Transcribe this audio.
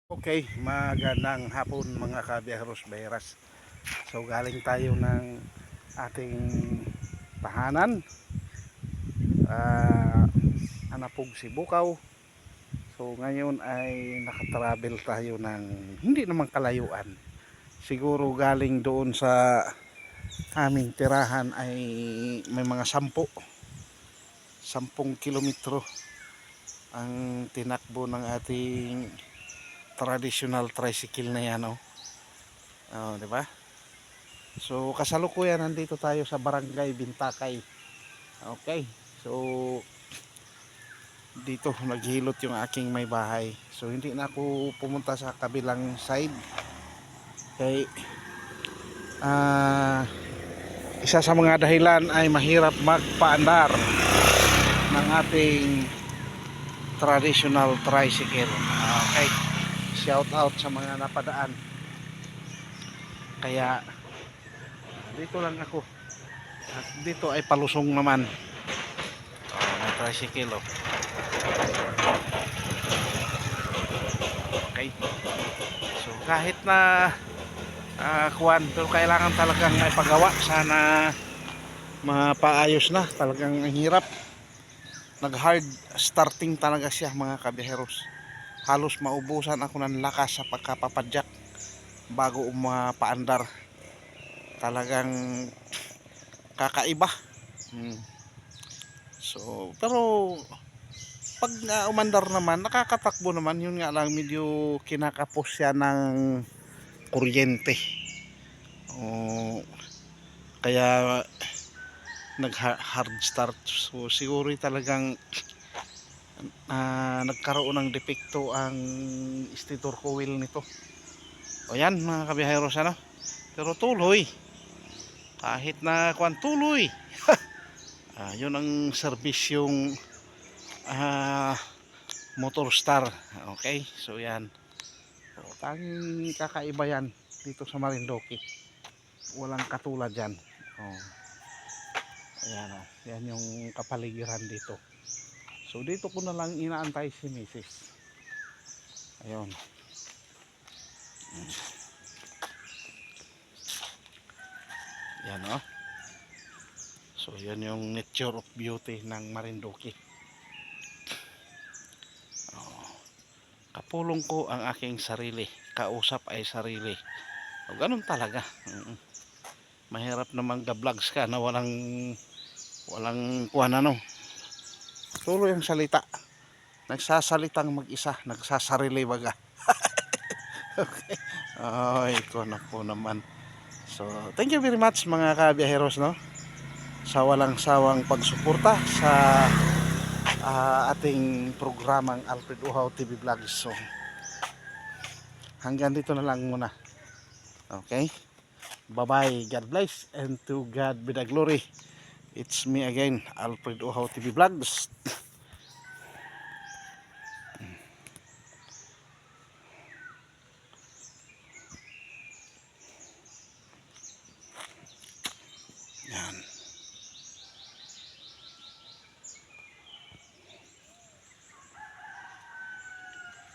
Okay, magandang hapon mga kabiyaheros bayras. So galing tayo ng ating tahanan, Anapog, Sibukaw. So ngayon ay nakatravel tayo ng hindi naman kalayuan. Siguro galing doon sa aming tirahan ay may mga 10 kilometro ang tinakbo ng ating traditional tricycle na yan, oh. Oh, di ba? So kasalukuyan nandito tayo sa Barangay Bintakay. Okay. So dito naghilot yung aking may bahay. So hindi na ako pumunta sa kabilang side kay isa sa mga dahilan ay mahirap magpaandar ng ating traditional tricycle. Okay. Shout out sa mga napadaan. Kaya dito lang ako. At dito ay palusong naman. Oh, may tricycle, oh. Okay. So kahit na kuwan, pero kailangan talagang may pagawa. Sana mapaayos na. Talagang ang hirap. Nag hard starting talaga siya mga kabiheros. Halos maubusan ako ng lakas sa pagkapapadyak bago mapaandar. Talagang kakaiba. So pero pag umandar naman, nakakatakbo naman. Yun nga lang, medyo kinakapos siya ng kuryente. Kaya nag hard start. So siguro talagang nagkaroon ng depekto ang stator coil nito. O yan mga kabiyaheros, ano? Pero tuloy. Kahit na kuwan, tuloy. Yun ang serbisyong motor star. Okay, so yan. So, tanging kakaiba yan dito sa Marindoque. Walang katulad yan. Oh. Ayan, oh. Yan yung kapaligiran dito. So dito ko na lang inaantay si Mrs. Ayun. Yan, oh. So yan yung nature of beauty ng Marindoque. Kapulong ko ang aking sarili, kausap ay sarili. O, ganun talaga. Mahirap naman ga-vlogs ka na walang kuwan, ano. Tuloy ang salita. Nagsasalitang mag-isa, nagsasarili baga. Okay. Ay, ko na po naman. So, thank you very much mga kabiyaheros, no, sa walang sawang pagsuporta sa ating programang Alfred Uhaw TV Vlogs. So, hanggang dito na lang muna. Okay? Bye-bye. God bless and to God be the glory. It's me again, Alfred Uhaw TV Vlogs. Yan.